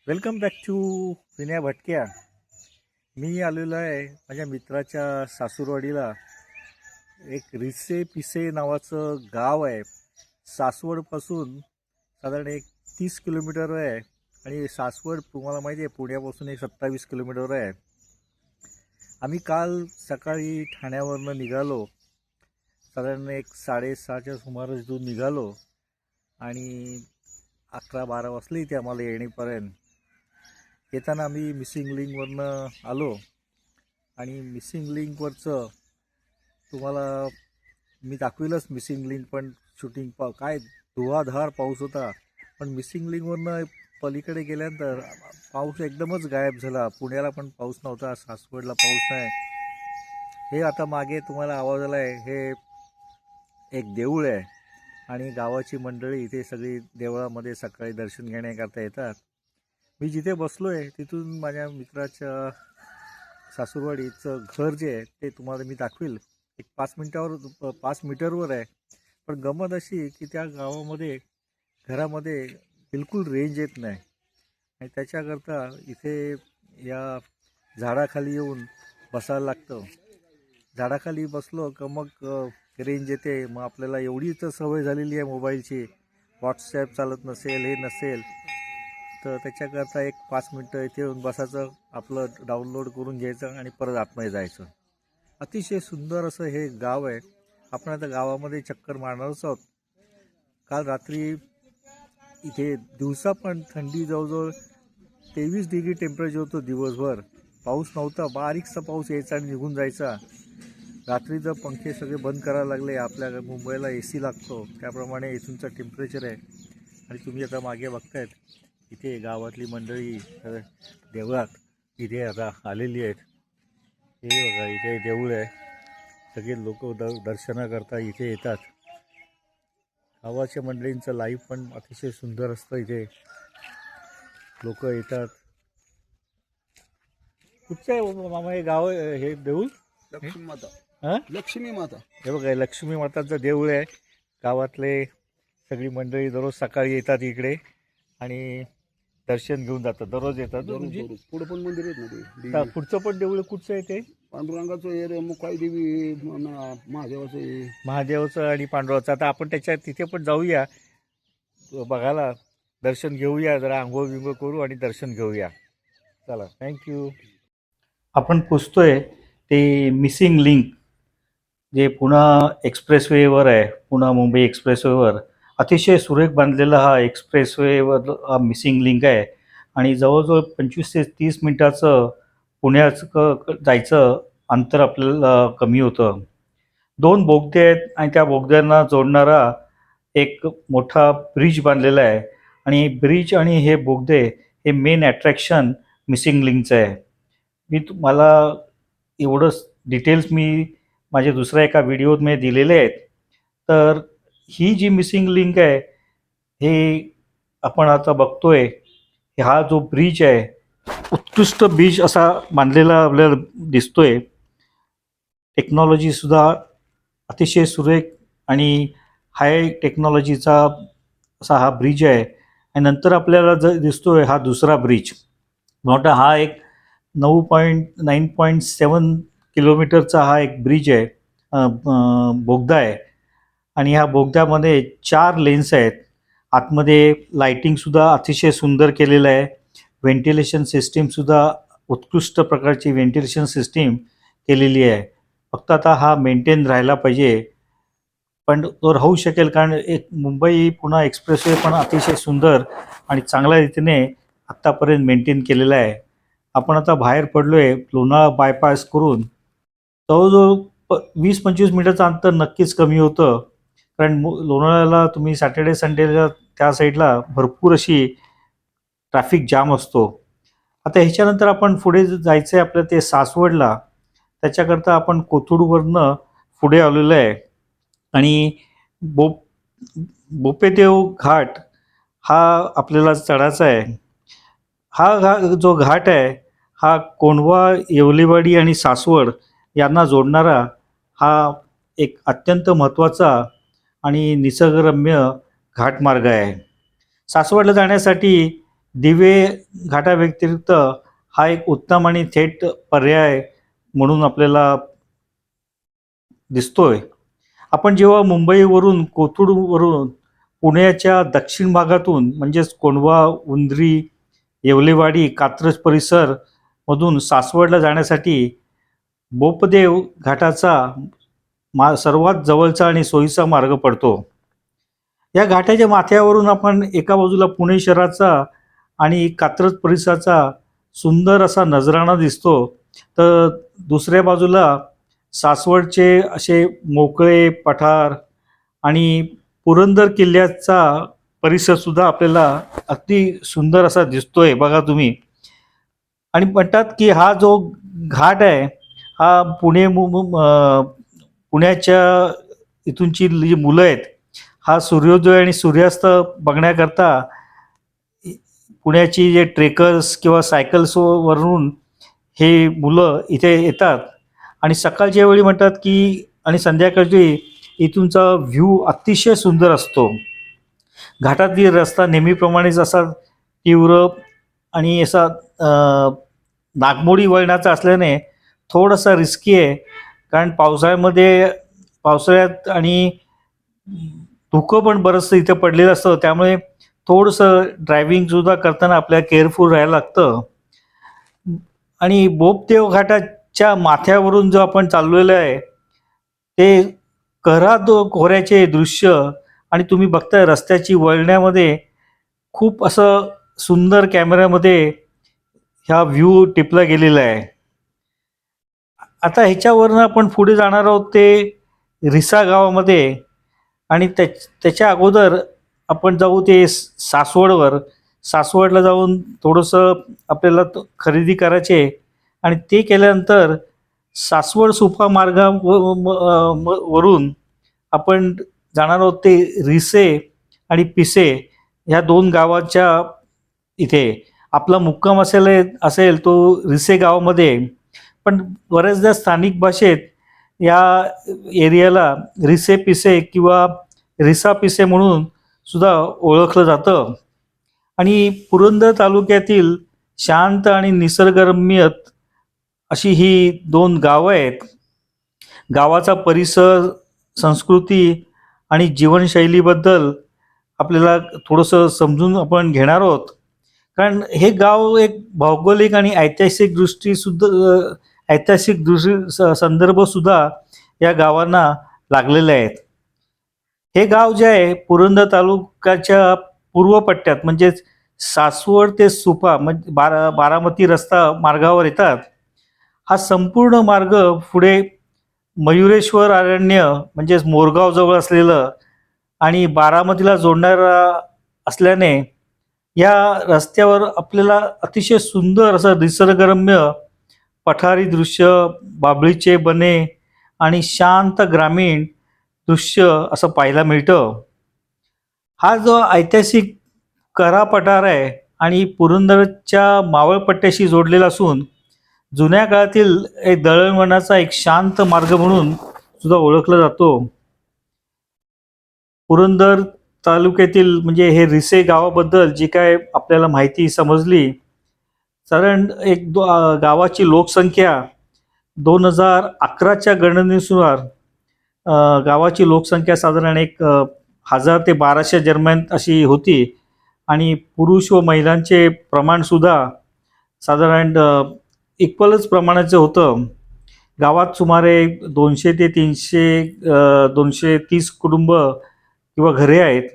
Welcome back to Vinaya भटक्या. मी आलेलो आहे माझ्या मित्राच्या सासूरवाडीला. एक रिसे पिसे नावाचं गाव आहे. सासवडपासून साधारण एक 30 किलोमीटर आहे. आणि सासवड तुम्हाला माहिती आहे पुण्यापासून एक 27 किलोमीटर आहे. आम्ही काल सकाळी ठाण्यावरनं निघालो. साधारण एक 6:30च्या सुमारास इथून निघालो आणि 11-12 वाजले इथे आम्हाला येण्यापर्यंत. येताना आम्ही मिसिंग लिंकवरनं आलो आणि मिसिंग लिंकवरचं तुम्हाला मी दाखविलंच. मिसिंग लिंक पण शूटिंग काय धुवाधार पाऊस होता. पण मिसिंग लिंकवरनं पलीकडे गेल्यानंतर पाऊस एकदमच गायब झाला. पुण्याला पण पाऊस नव्हता, सासवडला पाऊस नाही. हे आता मागे तुम्हाला आवाज आला आहे, हे एक देऊळ आहे आणि गावाची मंडळी इथे सगळी देवळामध्ये सकाळी दर्शन घेण्याकरता येतात. मी जिथे बसलो आहे तिथून माझ्या मित्राच्या सासूरवाडीचं घर जे आहे ते तुम्हाला मी दाखवेल. एक 5 मीटरवर आहे. पण गंमत अशी की त्या गावामध्ये घरामध्ये बिलकुल रेंज येत नाही आणि त्याच्याकरता इथे या झाडाखाली येऊन बसायला लागतं. झाडाखाली बसलो का मग रेंज येते. मग आपल्याला एवढी तर सवय झालेली आहे मोबाईलची, व्हॉट्सॲप चालत नसेल, हे नसेल, तर त्याच्याकरता एक 5 मिनटं इथे येऊन बसायचं, आपलं डाउनलोड करून घ्यायचं आणि परत आतमध्ये जायचं. अतिशय सुंदर असं हे गाव आहे. आपण आता गावामध्ये चक्कर मारणारच आहोत. काल रात्री इथे दिवसा पण थंडी जवळजवळ 23 डिग्री टेम्परेचर होतं दिवसभर. पाऊस नव्हता, बारीकसा पाऊस यायचा आणि निघून जायचा. रात्रीचं पंखे सगळे बंद करायला लागले. आपल्या मुंबईला AC लागतो त्याप्रमाणे इथूनचं टेम्परेचर आहे. आणि तुम्ही आता मागे बघतायत इथे गावातली मंडळी देवळात इथे आता आलेली आहेत. हे बघा इथे देऊळ आहे. सगळे लोक दर्शनाकरता इथे येतात. गावाच्या मंडळींचं लाईफ पण अतिशय सुंदर असतं. इथे लोक येतात. कुठचं आहे मामा हे गाव, हे देऊळ? लक्ष्मी माता. हां, लक्ष्मी माता. हे बघा लक्ष्मी माताचं देऊळ आहे. गावातले सगळी मंडळी दररोज सकाळी येतात इकडे आणि दर्शन घेऊन जातात. दररोज येतात. म्हणजे पुढे पण मंदिर आहेत ना ते पुढचं पण देऊळ कुठचं आहे ते? पांडुरंगाचं हे रे, मुकाई देवी, महादेवाचं हे. महादेवाचं आणि पांडुरंगाचं. आता आपण तिथे पण जाऊया बघायला, दर्शन घेऊया, जरा आंघोळ बिंघोळ करू आणि दर्शन घेऊया. चला, थँक्यू. आपण पोचतोय ते मिसिंग लिंक जे पुणा एक्सप्रेसवेवर आहे. पुणा मुंबई एक्सप्रेसवेवर अतिशय सुरेख बांधलेला हा एक्सप्रेसवेवर हा मिसिंग लिंक आहे. आणि जवळजवळ 25 ते 30 मिनटाचं पुण्याचं जायचं अंतर आपल्याला कमी होतं. 2 बोगदे आहेत आणि त्या बोगद्यांना जोडणारा एक मोठा ब्रिज बांधलेला आहे. आणि ब्रिज आणि हे बोगदे हे मेन अट्रॅक्शन मिसिंग लिंकचं आहे. मी तुम्हाला एवढंच डिटेल्स मी माझ्या दुसऱ्या एका व्हिडिओत मी दिलेले आहेत. तर ही जी मिसिंग लिंक आहे हे आपण आता बघतोय. हा जो ब्रिज आहे उत्कृष्ट ब्रिज असा बांधलेला आपल्याला दिसतोय. टेक्नॉलॉजीसुद्धा अतिशय सुरेख आणि हाय टेक्नॉलॉजीचा असा हा ब्रिज आहे. आणि नंतर आपल्याला दिसतोय हा दुसरा ब्रिज मोठा. हा एक 9.7 किलोमीटरचा हा एक ब्रिज आहे, बोगदा आहे. आणि ह्या बोगद्यामध्ये 4 लेन्स आहेत. आतमध्ये लाईटिंगसुद्धा अतिशय सुंदर केलेलं आहे. व्हेंटिलेशन सिस्टीमसुद्धा उत्कृष्ट प्रकारची व्हेंटिलेशन सिस्टीम केलेली आहे. फक्त आता हा मेंटेन राहायला पाहिजे, पण तो राहू शकेल कारण एक मुंबई पुणा एक्सप्रेसवे पण अतिशय सुंदर आणि चांगल्या रीतीने आत्तापर्यंत मेंटेन केलेला आहे. आपण आता बाहेर पडलो आहे लोणावळा बायपास करून. जवळजवळ 20-25 मिनिटाचं अंतर नक्कीच कमी होतं. कारण लोणावळ्याला तुम्ही सॅटर्डे संडेला त्या साईडला भरपूर अशी ट्रॅफिक जाम असतो. आता ह्याच्यानंतर आपण पुढे जायचं आहे आपलं ते सासवडला. त्याच्याकरता आपण कोथरूडवरनं पुढे आलेलो आहे. आणि बोपेदेव घाट हा आपल्याला चढायचा आहे. हा जो घाट आहे हा कोंढवा, येवलेवाडी आणि सासवड यांना जोडणारा हा एक अत्यंत महत्त्वाचा आणि निसर्गरम्य घाटमार्ग आहे. सासवडला जाण्यासाठी दिवे घाटाव्यतिरिक्त हा एक उत्तम आणि थेट पर्याय म्हणून आपल्याला दिसतोय. आपण जेव्हा मुंबईवरून कोथरूडवरून पुण्याच्या दक्षिण भागातून म्हणजेच कोंढवा, उंद्री, येवलेवाडी, कात्रज परिसर मधून सासवडला जाण्यासाठी बोपदेव घाटाचा सर्वात जवळचा आणि सोयीचा मार्ग पडतो. या घाटाच्या माथ्यावरून आपण एका बाजूला पुणे शहराचा आणि कात्रज परिसराचा सुंदर असा नजराणा दिसतो, तर दुसऱ्या बाजूला सासवडचे असे मोकळे पठार आणि पुरंदर किल्ल्याचा परिसर सुद्धा आपल्याला अगदी सुंदर असा दिसतोय बघा तुम्ही. आणि म्हणतात की हा जो घाट आहे हा पुण्याच्या इथूनची जी मुलं आहेत हा सूर्योदय आणि सूर्यास्त बघण्याकरता पुण्याची जे ट्रेकर्स किंवा सायकल्स वरून हे मुलं इथे येतात आणि सकाळच्या वेळी म्हणतात की आणि संध्याकाळची इथूनचा व्ह्यू अतिशय सुंदर असतो. घाटातील रस्ता नेहमीप्रमाणेच असा तीव्र आणि असा नागमोडी वळणाचा असल्याने थोडासा रिस्की आहे, कारण पावसाळ्यात आणि धुकं पण बरंचसं इथं पडलेलं असतं, त्यामुळे थोडंसं ड्रायव्हिंगसुद्धा करताना आपल्याला केअरफुल राहायला लागतं. आणि बोपदेव घाटाच्या माथ्यावरून जो आपण चाललेलो आहे ते खोऱ्याचे दृश्य आणि तुम्ही बघताय रस्त्याची वळण्यामध्ये खूप असं सुंदर कॅमेऱ्यामध्ये ह्या व्ह्यू टिपला गेलेला आहे. आता ह्याच्यावरनं आपण पुढे जाणार आहोत ते रिसा गावामध्ये आणि त्याच्या अगोदर आपण जाऊ ते सासवडला जाऊन थोडंसं आपल्याला खरेदी करायचे आणि ते केल्यानंतर सासवड सुपा वरून आपण जाणार आहोत ते रिसे आणि पिसे ह्या 2 गावाच्या इथे. आपला मुक्काम असेल तो रिसे गावामध्ये, पण बऱ्याचदा स्थानिक भाषेत या एरियाला रिसे पिसे किंवा रिसा पिसे म्हणून सुद्धा ओळखलं जातं. आणि पुरंदर तालुक्यातील शांत आणि निसर्गरम्य अशी ही 2 गावं आहेत. गावाचा परिसर, संस्कृती आणि जीवनशैलीबद्दल आपल्याला थोडंसं समजून आपण घेणार आहोत, कारण हे गाव एक भौगोलिक आणि ऐतिहासिक संदर्भ सुद्धा या गावांना लागलेले आहेत. हे गाव जे आहे पुरंदर तालुक्याच्या पूर्व पट्ट्यात म्हणजेच सासवड ते सुपा म्हणजे बारामती रस्ता मार्गावर येतात. हा संपूर्ण मार्ग पुढे मयुरेश्वर अरण्य म्हणजेच मोरगाव जवळ असलेलं आणि बारामतीला जोडणारा असल्याने या रस्त्यावर आपल्याला अतिशय सुंदर असं निसर्गरम्य पठारी दृश्य, बाभळीचे बने आणि शांत ग्रामीण दृश्य असं पाहायला मिळतं. हा जो ऐतिहासिक करा पठार आहे आणि पुरंदरच्या मावळपट्ट्याशी जोडलेला असून जुन्या काळातील एक दळणवळणाचा एक शांत मार्ग म्हणून सुद्धा ओळखला जातो. पुरंदर तालुक्यातील म्हणजे हे रिसे गावाबद्दल जी काय आपल्याला माहिती समजली, साधारण गावाची लोकसंख्या 2011च्या गणनेनुसार गावाची लोकसंख्या साधारण 1000 ते 1200 दरम्यान अशी होती आणि पुरुष व महिलांचे प्रमाणसुद्धा साधारण इक्वलच प्रमाणाचं होतं. गावात सुमारे 200 ते 230 कुटुंब किंवा घरे आहेत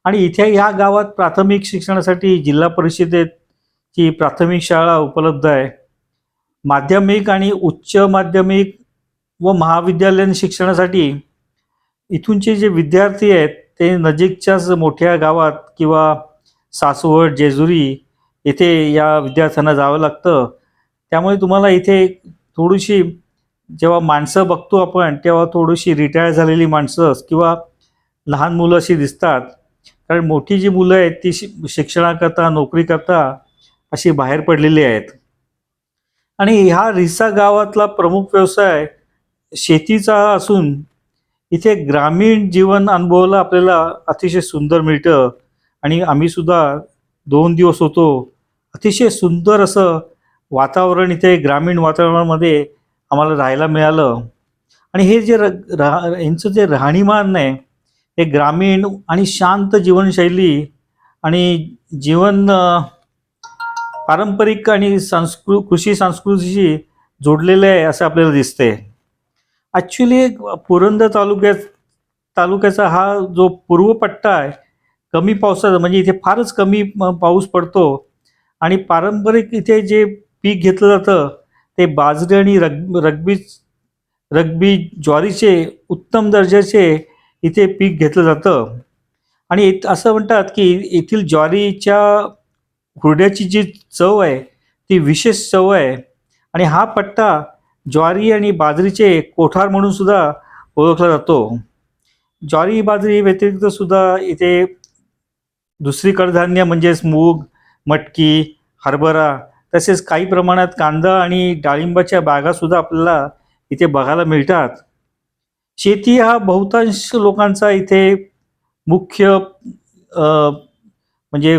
आणि इथे ह्या गावात प्राथमिक शिक्षणासाठी जिल्हा परिषदेची प्राथमिक शाळा उपलब्ध आहे. माध्यमिक आणि उच्च माध्यमिक व महाविद्यालयीन शिक्षणासाठी इथूनचे जे विद्यार्थी आहेत ते नजीकच्याच मोठ्या गावात किंवा सासवड, जेजुरी येथे या विद्यार्थ्यांना जावं लागतं. त्यामुळे तुम्हाला इथे थोडीशी जेव्हा माणसं बघतो आपण तेव्हा थोडीशी रिटायर झालेली माणसं किंवा लहान मुलं अशी दिसतात, कारण मोठी जी मुलं आहेत ती शिक्षणाकरता नोकरीकरता अशी बाहेर पडलेली आहेत. आणि ह्या रिसा गावातला प्रमुख व्यवसाय शेतीचा असून इथे ग्रामीण जीवन अनुभवायला आपल्याला अतिशय सुंदर मिळतं आणि आम्ही सुद्धा 2 दिवस होतो. अतिशय सुंदर असं वातावरण इथे ग्रामीण वातावरणामध्ये आम्हाला राहायला मिळालं. आणि हे जे यांचं जे राहणीमान आहे, हे ग्रामीण आणि शांत जीवनशैली आणि जीवन पारंपरिक आणि कृषी संस्कृतीशी जोडलेलं आहे असं आपल्याला दिसतंय. ॲक्च्युली पुरंदर तालुक्याचा हा जो पूर्व पट्टा आहे, कमी पावसाचा म्हणजे इथे फारच कमी पाऊस पडतो आणि पारंपरिक इथे जे पीक घेतलं जातं ते बाजरी आणि रब्बी ज्वारीचे उत्तम दर्जाचे इथे पीक घेतलं जातं. आणि असं म्हणतात की येथील ज्वारीच्या हुरड्याची जी चव आहे ती विशेष चव आहे. आणि हा पट्टा ज्वारी आणि बाजरीचे कोठार म्हणून सुद्धा ओळखला जातो. ज्वारी बाजरी व्यतिरिक्त सुद्धा इथे दुसरी कडधान्य म्हणजेच मूग, मटकी, हरभरा तसेच काही प्रमाणात कांदा आणि डाळिंबाच्या बागा सुद्धा आपल्याला इथे बघायला मिळतात. शेती हा बहुतांश लोकांचा इथे मुख्य म्हणजे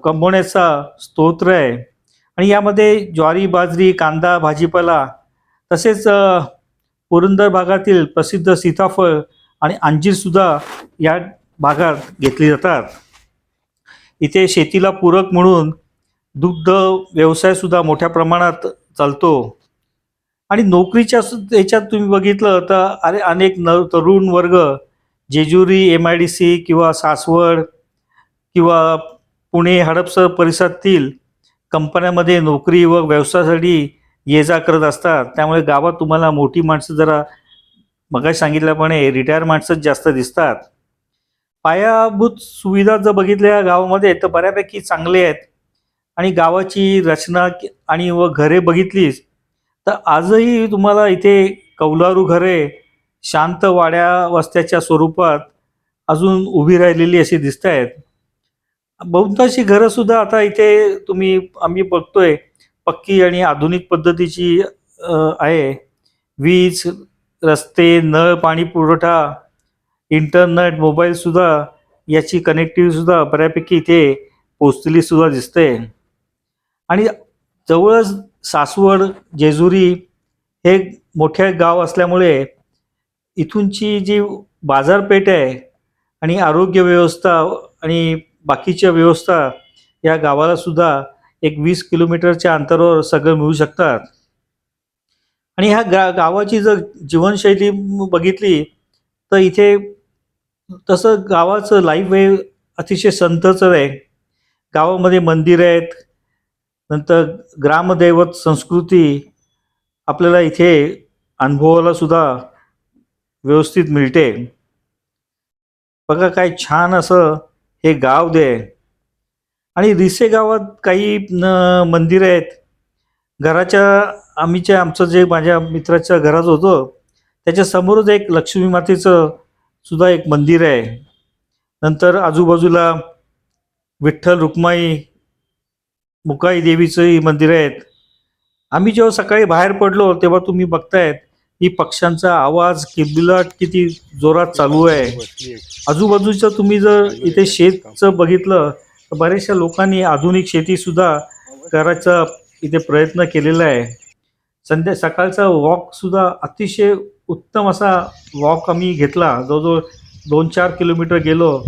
कमवण्याचा स्तोत्र आहे. आणि यामध्ये ज्वारी, बाजरी, कांदा, भाजीपाला तसेच पुरंदर भागातील प्रसिद्ध सीताफळ आणि अंजीरसुद्धा या भागात घेतली जातात. इथे शेतीला पूरक म्हणून दुग्ध व्यवसायसुद्धा मोठ्या प्रमाणात चालतो. आणि नोकरीच्या याच्यात तुम्ही बघितलं तर अनेक तरुण वर्ग जेजुरी, MIDC किंवा सासवड किंवा पुणे, हडपसर परिसरातील कंपन्यांमध्ये नोकरी व व्यवसायासाठी ये जा करत असतात. त्यामुळे गावात तुम्हाला मोठी माणसं जरा मगाशी सांगितल्याप्रमाणे रिटायर माणसंच जास्त दिसतात. पायाभूत सुविधा जर बघितल्या गावामध्ये तर बऱ्यापैकी चांगले आहेत. आणि गावाची रचना आणि व घरे बघितलीच तर आजही तुम्हाला इथे कौलारू घरे शांत वाड्या वस्त्याच्या स्वरूपात अजून उभी राहिलेली अशी दिसत आहेत. बहुतांशी घरं सुद्धा आता इथे आम्ही बघतोय पक्की आणि आधुनिक पद्धतीची आहे. वीज, रस्ते, नळ, पाणी पुरवठा, इंटरनेट, मोबाईल सुद्धा याची कनेक्टिव्हिटी सुद्धा बऱ्यापैकी इथे पोचलेली सुद्धा दिसते. आणि जवळच सासवड, जेजुरी हे मोठे गाव असल्यामुळे इथूनची जी बाजारपेठ आहे आणि आरोग्य व्यवस्था आणि बाकीच्या व्यवस्था या गावाला सुद्धा एक 20 किलोमीटरच्या अंतरावर सगळं मिळू शकतात. आणि ह्या गावाची जर जीवनशैली बघितली तर इथे तसं गावाचं लाईफ वे अतिशय संतचं आहे. गावामध्ये मंदिर आहेत, नंतर ग्रामदैवत संस्कृती आपल्याला इथे अनुभवायला सुद्धा व्यवस्थित मिळते. बघा काय छान असं हे गाव दे. आणि रिसे गावात काही मंदिर आहेत. आमचं जे माझ्या मित्राच्या घरात होतं त्याच्या समोरच एक लक्ष्मी मातेचं सुद्धा एक मंदिर आहे. नंतर आजूबाजूला विठ्ठल, रुक्माई, मुकाई देवीचंही मंदिर आहेत. आम्ही जेव्हा सकाळी बाहेर पडलो तेव्हा तुम्ही बघतायत की पक्ष्यांचा आवाज किलबिलाट किती जोरात चालू आहे. आजूबाजूचं तुम्ही जर इथे शेतचं बघितलं तर बऱ्याचशा लोकांनी आधुनिक शेतीसुद्धा करायचा इथे प्रयत्न केलेला आहे. सकाळचा वॉक सुद्धा अतिशय उत्तम असा वॉक आम्ही घेतला. जवळजवळ 2-4 किलोमीटर गेलो.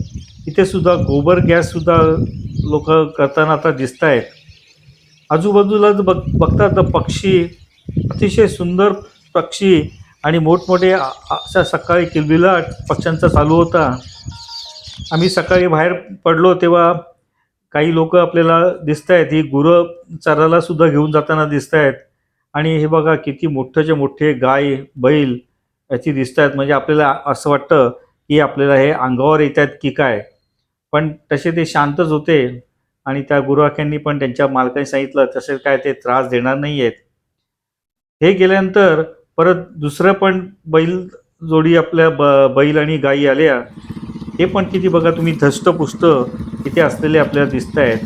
इथे सुद्धा गोबर गॅस सुद्धा लोक करताना आता दिसत आहेत. आजूबाजूला बघता तर पक्षी, अतिशय सुंदर पक्षी आणि मोठमोठे अशा सकाळी किलबिलाट पक्ष्यांचा चालू होता. आम्ही सकाळी बाहेर पडलो तेव्हा काही लोक आपल्याला दिसत आहेत. ही गुरं चरायला सुद्धा घेऊन जाताना दिसत आहेत. आणि हे बघा किती मोठेचे मोठे गाय, बैल याची दिसत आहेत. म्हणजे आपल्याला असं वाटतं की आपल्याला हे अंगावर येत आहेत की काय, पण तसे ते शांतच होते. आणि त्या गुरवाख्यांनी पण त्यांच्या मालकाने सांगितलं तसे काय ते त्रास देणार नाही आहेत. हे गेल्यानंतर परत दुसरं पण बैल जोडी आपल्या बैल आणि गायी आल्या. हे पण किती बघा तुम्ही धष्टपुष्ट इथे असलेले आपल्याला दिसत आहेत.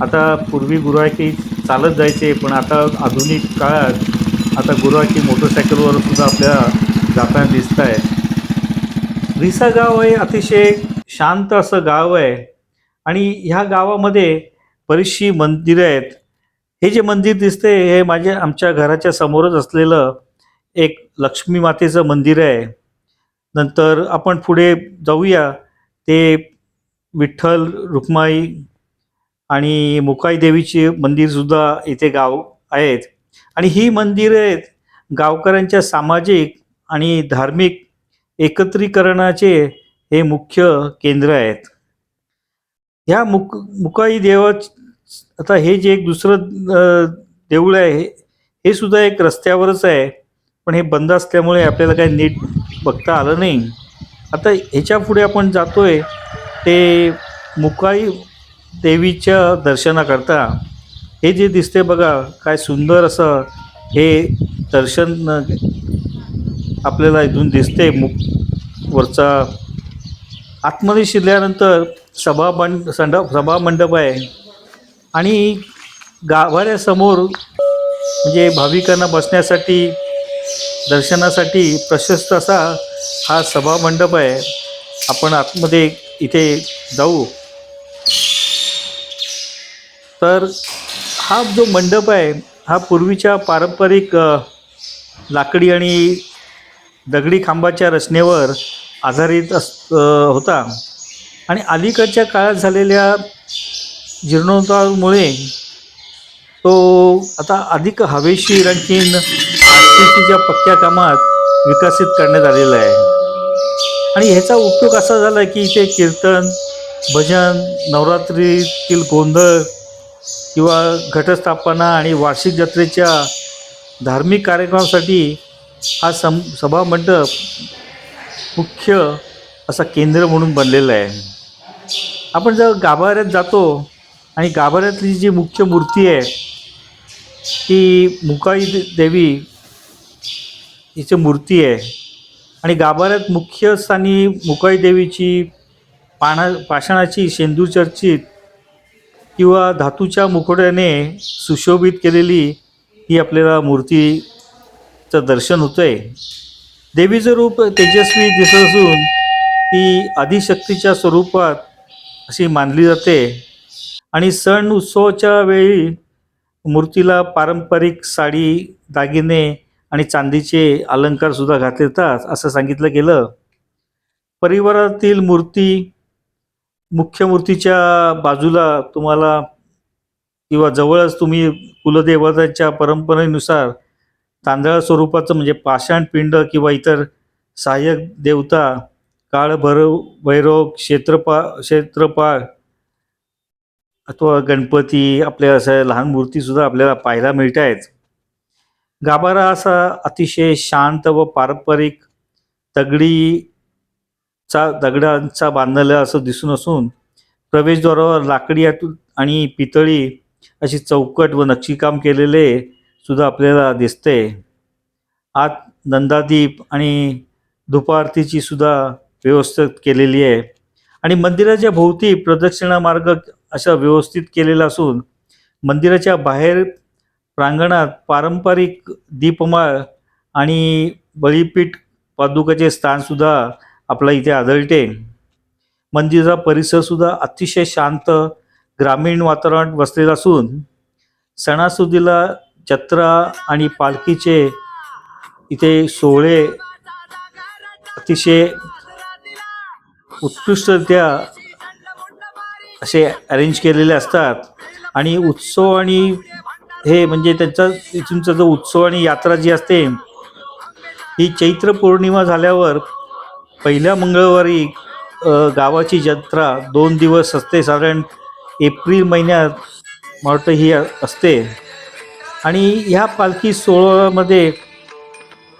आता पूर्वी गुरवाखी चालत जायचे, पण आता आधुनिक काळात आता गुरवाखी मोटरसायकलवर सुद्धा आपल्याला जाताना दिसत आहेत. रिसा गाव हे अतिशय शांत असं गाव आहे. आणि ह्या गावामध्ये बरीचशी मंदिरं आहेत. हे जे मंदिर दिसते हे आमच्या घराच्या समोरच असलेलं एक लक्ष्मी मातेचं मंदिर आहे. नंतर आपण पुढे जाऊया ते विठ्ठल रुक्माई आणि मुकाई देवीचे मंदिरसुद्धा इथे गाव आहेत. आणि ही मंदिरे गावकऱ्यांच्या सामाजिक आणि धार्मिक एकत्रीकरणाचे हे मुख्य केंद्र आहेत. ह्या मुकाई आता हे जे एक दुसरं देऊळ आहे हे सुद्धा एक रस्त्यावरच आहे, पण हे बंद असल्यामुळे आपल्याला काही नीट बघता आलं नाही. आता ह्याच्या पुढे आपण जातोय ते मुकाई देवीच्या दर्शनाकरता. हे जे दिसते बघा काय सुंदर असं हे दर्शन आपल्याला इथून दिसते. वरचा आतमध्ये शिरल्यानंतर सभा मंडप आहे आणि गाभाऱ्यासमोर म्हणजे भाविकांना बसण्यासाठी दर्शनासाठी प्रशस्त असा हा सभा मंडप आहे. आपण आतमध्ये इथे जाऊ. तर हा जो मंडप आहे हा पूर्वीच्या पारंपरिक लाकडी आणि दगडी खांबाच्या रचनेवर आधारित होता आणि अलीकडच्या काळात झालेल्या जीर्णोद्धारामुळे तो आता अधिक हवेशीर आणखीन आरसीसीच्या पक्क्या कामात विकसित करण्यात आलेला आहे. आणि ह्याचा उपयोग असा झाला की इथे कीर्तन, भजन, नवरात्रीतील गोंधळ किंवा घटस्थापना आणि वार्षिक जत्रेच्या धार्मिक कार्यक्रमासाठी हा सभा मंडप मुख्य असा केंद्र म्हणून बनलेला आहे. आपण जर गाभाऱ्यात जातो आणि गाभाऱ्यातली जी मुख्य मूर्ती आहे ती मुकाई देवी हिची मूर्ती आहे आणि गाभाऱ्यात मुख्य स्थानी मुकाई देवीची पाषाणाची शेंदूरचर्चित किंवा धातूच्या मुखवट्याने सुशोभित केलेली ही आपल्याला मूर्तीचं दर्शन होतं आहे. देवीचं रूप तेजस्वी दिसत असून ती आदिशक्तीच्या स्वरूपात अशी मानली जाते आणि सण उत्सवाच्या वेळी मूर्तीला पारंपरिक साडी, दागिने आणि चांदीचे अलंकारसुद्धा घातले जातात असं सांगितलं गेलं. परिवारातील मुख्य मूर्तीच्या बाजूला तुम्हाला किंवा जवळच तुम्ही कुलदेवताच्या परंपरेनुसार तांदळा स्वरूपाचं म्हणजे पाषाण पिंड किंवा इतर सहाय्यक देवता, काळ भैरव, क्षेत्रपाळ अथवा गणपती आपल्या अशा लहान मूर्तीसुद्धा आपल्याला पाहायला मिळत आहेत. गाभारा असा अतिशय शांत व पारंपरिक दगडांचा बांधलेला असं दिसून असून प्रवेशद्वारावर लाकडी आणि पितळी अशी चौकट व नक्षीकाम केलेले सुद्धा आपल्याला दिसते. आत नंदादीप आणि धूपारतीची सुद्धा व्यवस्था केलेली आहे आणि मंदिराच्या भोवती प्रदक्षिणा मार्ग असा व्यवस्थित केलेला असून मंदिराच्या बाहेर प्रांगणात पारंपरिक दीपमाळ आणि बळीपीठ पादुकाचे स्थानसुद्धा आपला इथे आढळते. मंदिराचा परिसरसुद्धा अतिशय शांत ग्रामीण वातावरणात बसलेला असून सणासुदीला जत्रा आणि पालखीचे इथे सोहळे अतिशय उत्कृष्टरित्या असे अरेंज केलेले असतात आणि उत्सव आणि हे म्हणजे त्यांचा इथूनचा जो उत्सव आणि यात्रा जी असते ही चैत्र पौर्णिमा झाल्यावर पहिल्या मंगळवारी गावाची जत्रा 2 दिवस असते. साधारण एप्रिल महिन्यात मला वाटतं ही असते आणि ह्या पालखी सोहळ्यामध्ये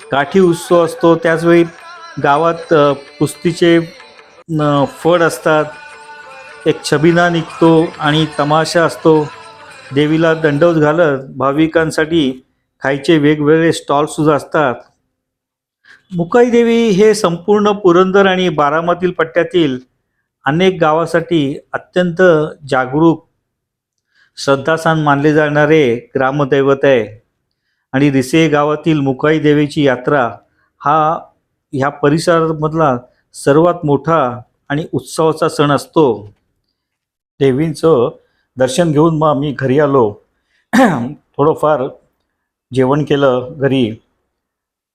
काठी उत्सव असतो. त्याचवेळी गावात कुस्तीचे फड असतात, एक छबिना निघतो आणि तमाशा असतो. देवीला दंडवत घालत भाविकांसाठी खायचे वेगवेगळे स्टॉलसुद्धा असतात. मुकाई देवी हे संपूर्ण पुरंदर आणि बारामती पट्ट्यातील अनेक गावासाठी अत्यंत जागरूक श्रद्धास्थान मानले जाणारे ग्रामदैवत आहे आणि रिसे गावातील मुकाई देवीची यात्रा ह्या परिसरामधला सर्वात मोठा आणि उत्सवाचा सण असतो. देवींचं दर्शन घेऊन मग आम्ही घरी आलो. थोडंफार जेवण केलं घरी.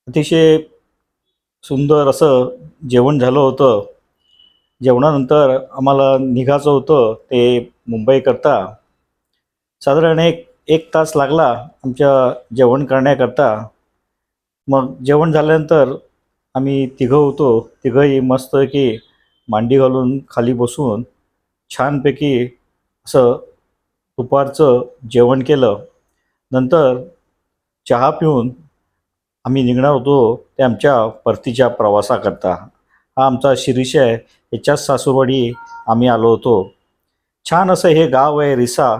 अतिशय सुंदर असं जेवण झालं होतं. जेवणानंतर आम्हाला निघायचं होतं ते मुंबईकरता. साधारण एक तास लागला आमच्या जेवण करण्याकरता. मग जेवण झाल्यानंतर आम्ही तिघं होतो. तिघंही मस्त की मांडी घालून खाली बसून छानपैकी असं दुपारचं जेवण केलं. नंतर चहा पिऊन आम्ही निघणार होतो ते आमच्या परतीच्या प्रवासाकरता. हा आमचा शिरीष आहे. याच्याच सासूरवाडी आम्ही आलो होतो. छान असं हे गाव आहे रिसा.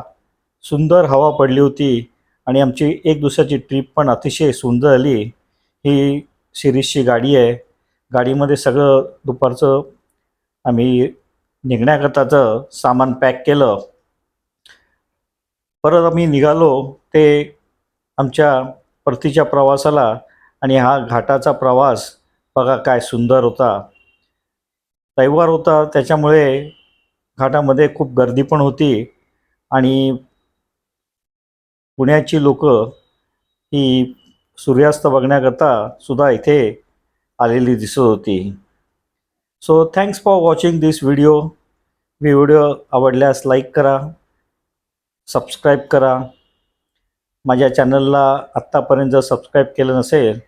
सुंदर हवा पडली होती आणि आमची एक दिवसाची ट्रीप पण अतिशय सुंदर झाली. ही शिरीषची गाडी आहे. गाडीमध्ये सगळं दुपारचं आम्ही निघण्याकरताचं सामान पॅक केलं. परत आम्ही निघालो ते आमच्या परतीच्या प्रवासाला. आणि हा घाटाचा प्रवास बघा काय सुंदर होता. रविवार होता त्याच्यामुळे घाटामध्ये खूप गर्दी पण होती आणि पुण्याची लोक ही सूर्यास्त बघण्याकरता सुद्धा इथे आलेली दिसत होती. So thanks for watching this video. Video आवडल्यास लाईक करा, सबस्क्राईब करा. माझ्या चॅनलला आत्तापर्यंत जर सबस्क्राईब केलं नसेल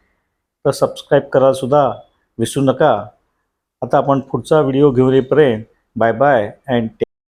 तर सबस्क्राईब करायलासुद्धा विसरू नका. आता आपण पुढचा व्हिडिओ घेऊन येईपर्यंत बाय बाय अँड